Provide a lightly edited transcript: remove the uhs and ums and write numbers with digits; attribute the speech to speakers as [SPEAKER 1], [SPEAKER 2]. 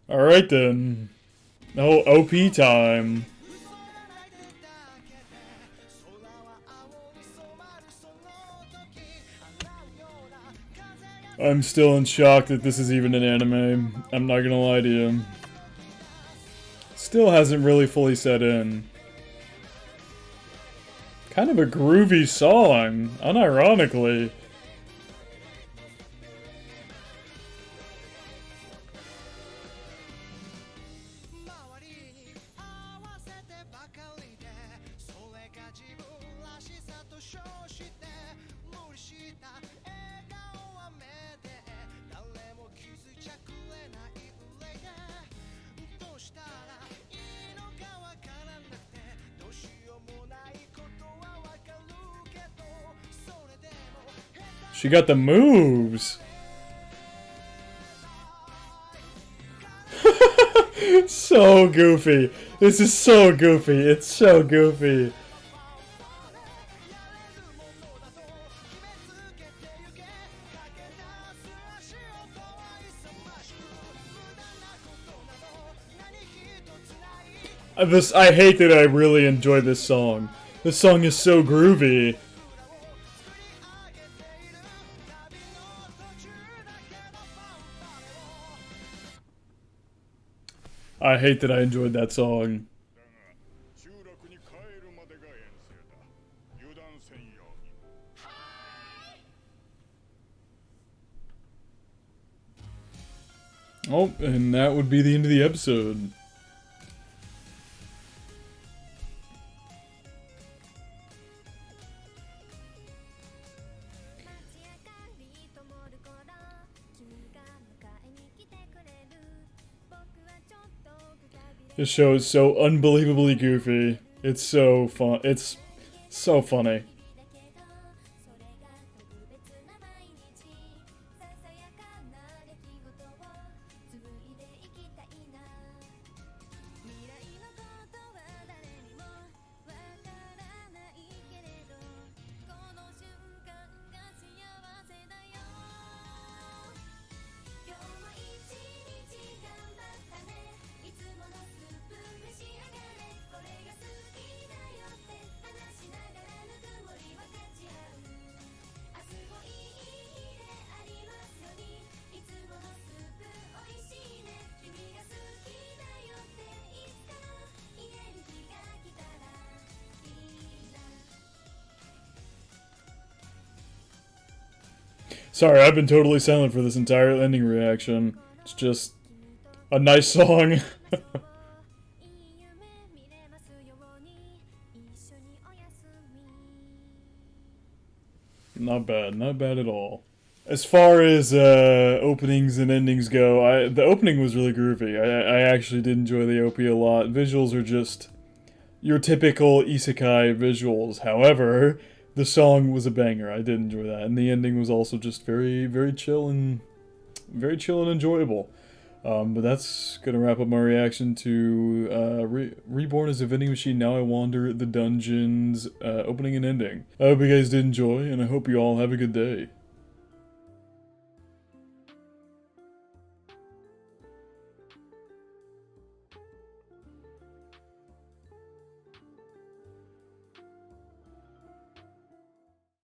[SPEAKER 1] Alright then. Oh, OP time. I'm still in shock that this is even an anime. I'm not gonna lie to you. Still hasn't really fully set in. Kind of a groovy song, unironically. She got the moves. So goofy. This is so goofy. It's so goofy. I hate that I really enjoy this song. This song is so groovy. I hate that I enjoyed that song. Oh, and that would be the end of the episode. This show is so unbelievably goofy. It's so fun. It's so funny. Sorry, I've been totally silent for this entire ending reaction. It's just a nice song. Not bad, not bad at all. As far as openings and endings go, the opening was really groovy. I actually did enjoy the OP a lot. Visuals are just your typical isekai visuals. However, the song was a banger. I did enjoy that, and the ending was also just very chill and enjoyable. But that's gonna wrap up my reaction to Reborn as a Vending Machine. Now I Wander the Dungeons opening and ending. I hope you guys did enjoy, and I hope you all have a good day.